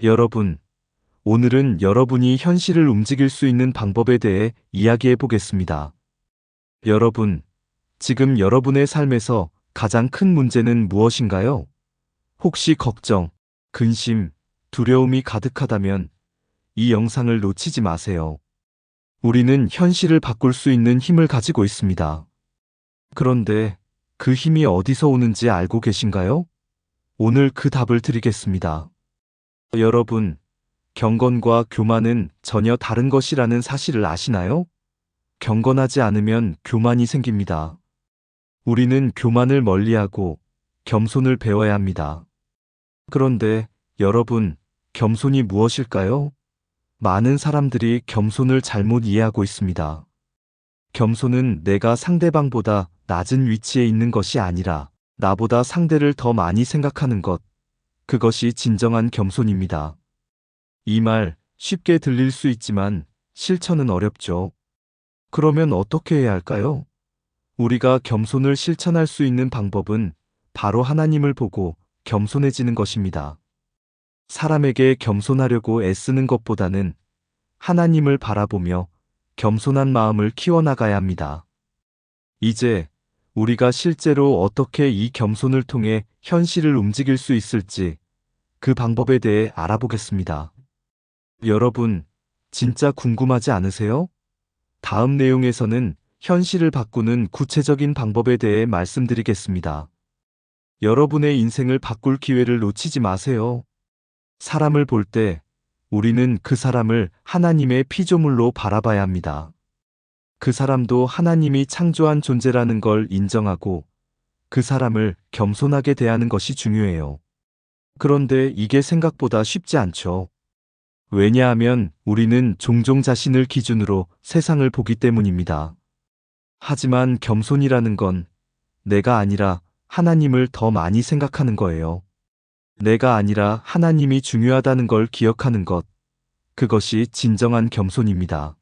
여러분, 오늘은 여러분이 현실을 움직일 수 있는 방법에 대해 이야기해 보겠습니다. 여러분, 지금 여러분의 삶에서 가장 큰 문제는 무엇인가요? 혹시 걱정, 근심, 두려움이 가득하다면 이 영상을 놓치지 마세요. 우리는 현실을 바꿀 수 있는 힘을 가지고 있습니다. 그런데 그 힘이 어디서 오는지 알고 계신가요? 오늘 그 답을 드리겠습니다. 여러분, 경건과 교만은 전혀 다른 것이라는 사실을 아시나요? 경건하지 않으면 교만이 생깁니다. 우리는 교만을 멀리하고 겸손을 배워야 합니다. 그런데 여러분, 겸손이 무엇일까요? 많은 사람들이 겸손을 잘못 이해하고 있습니다. 겸손은 내가 상대방보다 낮은 위치에 있는 것이 아니라 나보다 상대를 더 많이 생각하는 것, 그것이 진정한 겸손입니다. 이 말 쉽게 들릴 수 있지만 실천은 어렵죠. 그러면 어떻게 해야 할까요? 우리가 겸손을 실천할 수 있는 방법은 바로 하나님을 보고 겸손해지는 것입니다. 사람에게 겸손하려고 애쓰는 것보다는 하나님을 바라보며 겸손한 마음을 키워나가야 합니다. 이제 우리가 실제로 어떻게 이 겸손을 통해 현실을 움직일 수 있을지 그 방법에 대해 알아보겠습니다. 여러분, 진짜 궁금하지 않으세요? 다음 내용에서는 현실을 바꾸는 구체적인 방법에 대해 말씀드리겠습니다. 여러분의 인생을 바꿀 기회를 놓치지 마세요. 사람을 볼 때 우리는 그 사람을 하나님의 피조물로 바라봐야 합니다. 그 사람도 하나님이 창조한 존재라는 걸 인정하고 그 사람을 겸손하게 대하는 것이 중요해요. 그런데 이게 생각보다 쉽지 않죠. 왜냐하면 우리는 종종 자신을 기준으로 세상을 보기 때문입니다. 하지만 겸손이라는 건 내가 아니라 하나님을 더 많이 생각하는 거예요. 내가 아니라 하나님이 중요하다는 걸 기억하는 것, 그것이 진정한 겸손입니다.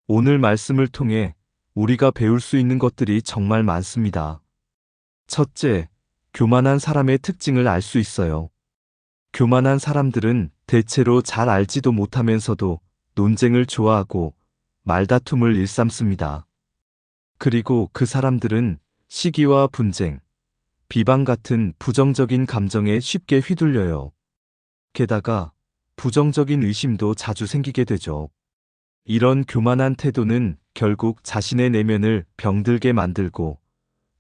오늘 말씀을 통해 우리가 배울 수 있는 것들이 정말 많습니다. 첫째, 교만한 사람의 특징을 알 수 있어요. 교만한 사람들은 대체로 잘 알지도 못하면서도 논쟁을 좋아하고 말다툼을 일삼습니다. 그리고 그 사람들은 시기와 분쟁, 비방 같은 부정적인 감정에 쉽게 휘둘려요. 게다가 부정적인 의심도 자주 생기게 되죠. 이런 교만한 태도는 결국 자신의 내면을 병들게 만들고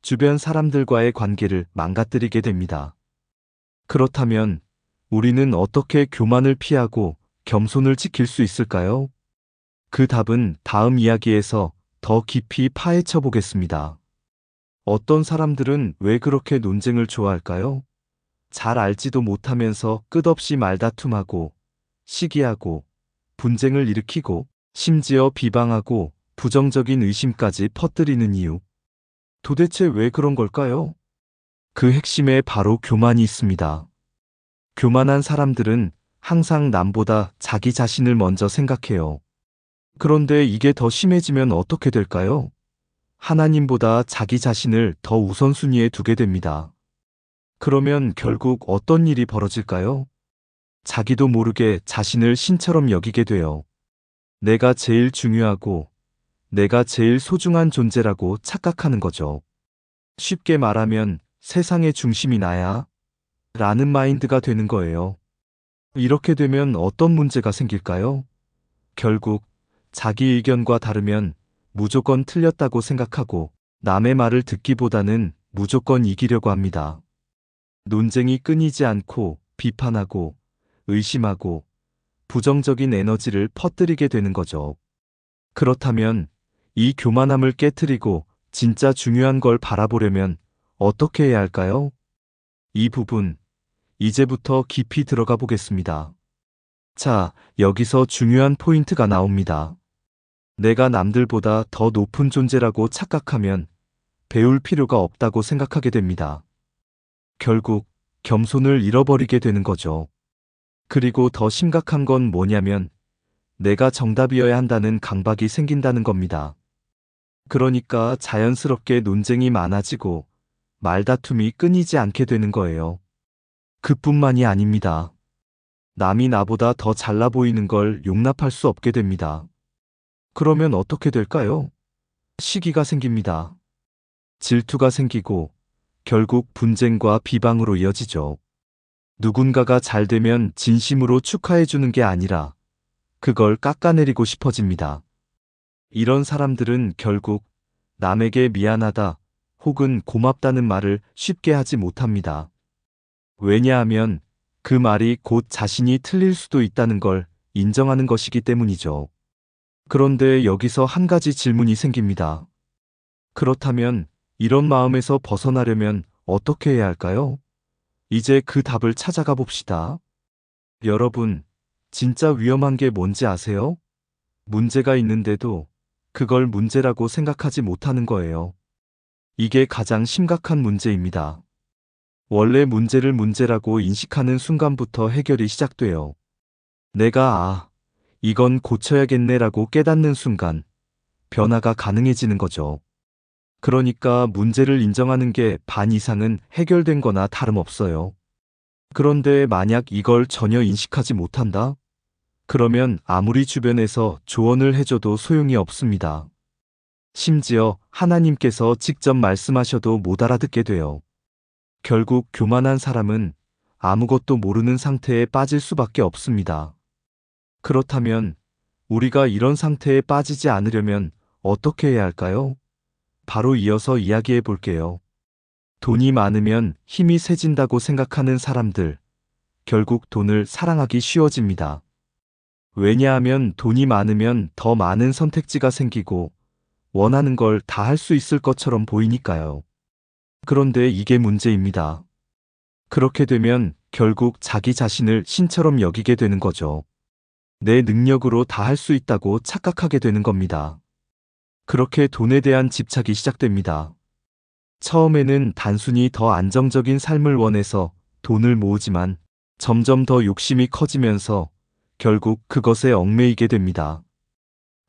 주변 사람들과의 관계를 망가뜨리게 됩니다. 그렇다면 우리는 어떻게 교만을 피하고 겸손을 지킬 수 있을까요? 그 답은 다음 이야기에서 더 깊이 파헤쳐 보겠습니다. 어떤 사람들은 왜 그렇게 논쟁을 좋아할까요? 잘 알지도 못하면서 끝없이 말다툼하고 시기하고 분쟁을 일으키고 심지어 비방하고 부정적인 의심까지 퍼뜨리는 이유. 도대체 왜 그런 걸까요? 그 핵심에 바로 교만이 있습니다. 교만한 사람들은 항상 남보다 자기 자신을 먼저 생각해요. 그런데 이게 더 심해지면 어떻게 될까요? 하나님보다 자기 자신을 더 우선순위에 두게 됩니다. 그러면 결국 어떤 일이 벌어질까요? 자기도 모르게 자신을 신처럼 여기게 돼요. 내가 제일 중요하고 내가 제일 소중한 존재라고 착각하는 거죠. 쉽게 말하면 세상의 중심이 나야 라는 마인드가 되는 거예요. 이렇게 되면 어떤 문제가 생길까요? 결국 자기 의견과 다르면 무조건 틀렸다고 생각하고 남의 말을 듣기보다는 무조건 이기려고 합니다. 논쟁이 끊이지 않고 비판하고 의심하고 부정적인 에너지를 퍼뜨리게 되는 거죠. 그렇다면 이 교만함을 깨트리고 진짜 중요한 걸 바라보려면 어떻게 해야 할까요? 이 부분, 이제부터 깊이 들어가 보겠습니다. 자, 여기서 중요한 포인트가 나옵니다. 내가 남들보다 더 높은 존재라고 착각하면 배울 필요가 없다고 생각하게 됩니다. 결국 겸손을 잃어버리게 되는 거죠. 그리고 더 심각한 건 뭐냐면 내가 정답이어야 한다는 강박이 생긴다는 겁니다. 그러니까 자연스럽게 논쟁이 많아지고 말다툼이 끊이지 않게 되는 거예요. 그뿐만이 아닙니다. 남이 나보다 더 잘나 보이는 걸 용납할 수 없게 됩니다. 그러면 어떻게 될까요? 시기가 생깁니다. 질투가 생기고 결국 분쟁과 비방으로 이어지죠. 누군가가 잘 되면 진심으로 축하해 주는 게 아니라 그걸 깎아내리고 싶어집니다. 이런 사람들은 결국 남에게 미안하다 혹은 고맙다는 말을 쉽게 하지 못합니다. 왜냐하면 그 말이 곧 자신이 틀릴 수도 있다는 걸 인정하는 것이기 때문이죠. 그런데 여기서 한 가지 질문이 생깁니다. 그렇다면 이런 마음에서 벗어나려면 어떻게 해야 할까요? 이제 그 답을 찾아가 봅시다. 여러분, 진짜 위험한 게 뭔지 아세요? 문제가 있는데도 그걸 문제라고 생각하지 못하는 거예요. 이게 가장 심각한 문제입니다. 원래 문제를 문제라고 인식하는 순간부터 해결이 시작돼요. 이건 고쳐야겠네라고 깨닫는 순간 변화가 가능해지는 거죠. 그러니까 문제를 인정하는 게 반 이상은 해결된 거나 다름없어요. 그런데 만약 이걸 전혀 인식하지 못한다? 그러면 아무리 주변에서 조언을 해줘도 소용이 없습니다. 심지어 하나님께서 직접 말씀하셔도 못 알아듣게 돼요. 결국 교만한 사람은 아무것도 모르는 상태에 빠질 수밖에 없습니다. 그렇다면 우리가 이런 상태에 빠지지 않으려면 어떻게 해야 할까요? 바로 이어서 이야기해 볼게요. 돈이 많으면 힘이 세진다고 생각하는 사람들, 결국 돈을 사랑하기 쉬워집니다. 왜냐하면 돈이 많으면 더 많은 선택지가 생기고 원하는 걸 다 할 수 있을 것처럼 보이니까요. 그런데 이게 문제입니다. 그렇게 되면 결국 자기 자신을 신처럼 여기게 되는 거죠. 내 능력으로 다 할 수 있다고 착각하게 되는 겁니다. 그렇게 돈에 대한 집착이 시작됩니다. 처음에는 단순히 더 안정적인 삶을 원해서 돈을 모으지만 점점 더 욕심이 커지면서 결국 그것에 얽매이게 됩니다.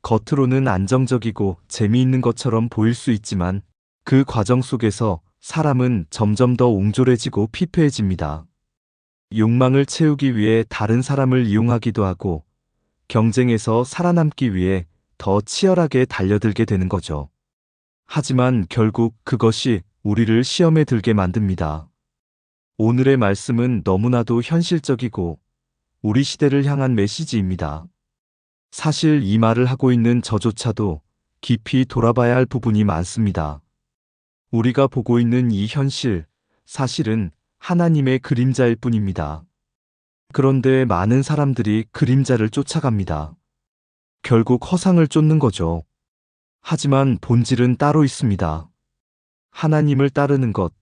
겉으로는 안정적이고 재미있는 것처럼 보일 수 있지만 그 과정 속에서 사람은 점점 더 옹졸해지고 피폐해집니다. 욕망을 채우기 위해 다른 사람을 이용하기도 하고 경쟁에서 살아남기 위해 더 치열하게 달려들게 되는 거죠. 하지만 결국 그것이 우리를 시험에 들게 만듭니다. 오늘의 말씀은 너무나도 현실적이고 우리 시대를 향한 메시지입니다. 사실 이 말을 하고 있는 저조차도 깊이 돌아봐야 할 부분이 많습니다. 우리가 보고 있는 이 현실, 사실은 하나님의 그림자일 뿐입니다. 그런데 많은 사람들이 그림자를 쫓아갑니다. 결국 허상을 쫓는 거죠. 하지만 본질은 따로 있습니다. 하나님을 따르는 것,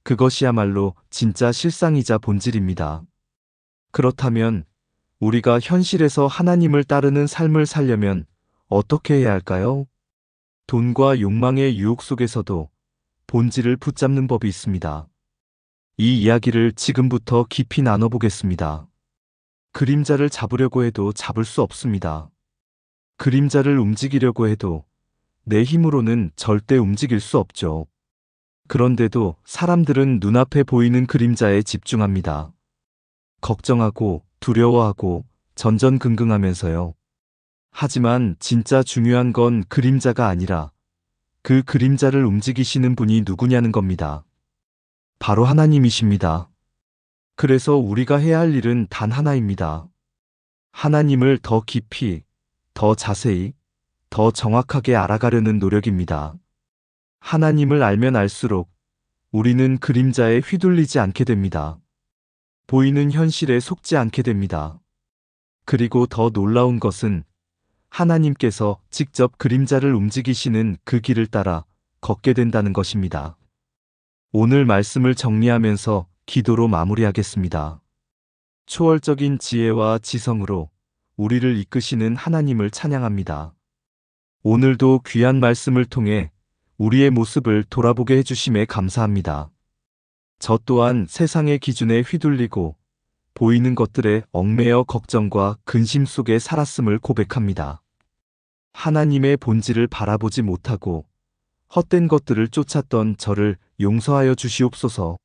그것이야말로 진짜 실상이자 본질입니다. 그렇다면 우리가 현실에서 하나님을 따르는 삶을 살려면 어떻게 해야 할까요? 돈과 욕망의 유혹 속에서도 본질을 붙잡는 법이 있습니다. 이 이야기를 지금부터 깊이 나눠보겠습니다. 그림자를 잡으려고 해도 잡을 수 없습니다. 그림자를 움직이려고 해도 내 힘으로는 절대 움직일 수 없죠. 그런데도 사람들은 눈앞에 보이는 그림자에 집중합니다. 걱정하고 두려워하고 전전긍긍하면서요. 하지만 진짜 중요한 건 그림자가 아니라 그 그림자를 움직이시는 분이 누구냐는 겁니다. 바로 하나님이십니다. 그래서 우리가 해야 할 일은 단 하나입니다. 하나님을 더 깊이, 더 자세히, 더 정확하게 알아가려는 노력입니다. 하나님을 알면 알수록 우리는 그림자에 휘둘리지 않게 됩니다. 보이는 현실에 속지 않게 됩니다. 그리고 더 놀라운 것은 하나님께서 직접 그림자를 움직이시는 그 길을 따라 걷게 된다는 것입니다. 오늘 말씀을 정리하면서 기도로 마무리하겠습니다. 초월적인 지혜와 지성으로 우리를 이끄시는 하나님을 찬양합니다. 오늘도 귀한 말씀을 통해 우리의 모습을 돌아보게 해주심에 감사합니다. 저 또한 세상의 기준에 휘둘리고 보이는 것들에 얽매여 걱정과 근심 속에 살았음을 고백합니다. 하나님의 본질을 바라보지 못하고 헛된 것들을 쫓았던 저를 용서하여 주시옵소서.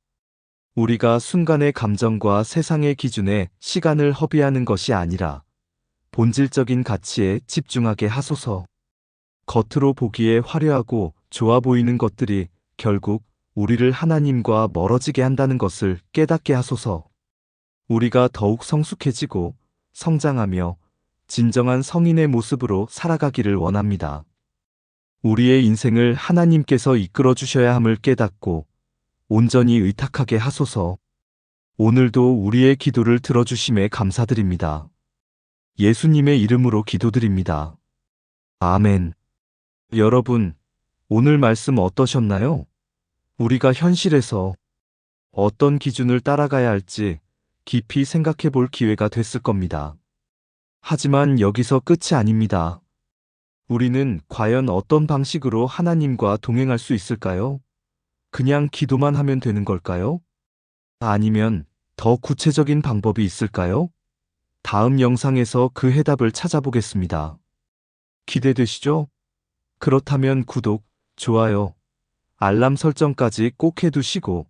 우리가 순간의 감정과 세상의 기준에 시간을 허비하는 것이 아니라 본질적인 가치에 집중하게 하소서. 겉으로 보기에 화려하고 좋아 보이는 것들이 결국 우리를 하나님과 멀어지게 한다는 것을 깨닫게 하소서. 우리가 더욱 성숙해지고 성장하며 진정한 성인의 모습으로 살아가기를 원합니다. 우리의 인생을 하나님께서 이끌어 주셔야 함을 깨닫고 온전히 의탁하게 하소서. 오늘도 우리의 기도를 들어주심에 감사드립니다. 예수님의 이름으로 기도드립니다. 아멘. 여러분, 오늘 말씀 어떠셨나요? 우리가 현실에서 어떤 기준을 따라가야 할지 깊이 생각해 볼 기회가 됐을 겁니다. 하지만 여기서 끝이 아닙니다. 우리는 과연 어떤 방식으로 하나님과 동행할 수 있을까요? 그냥 기도만 하면 되는 걸까요? 아니면 더 구체적인 방법이 있을까요? 다음 영상에서 그 해답을 찾아보겠습니다. 기대되시죠? 그렇다면 구독, 좋아요, 알람 설정까지 꼭 해두시고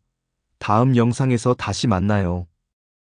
다음 영상에서 다시 만나요.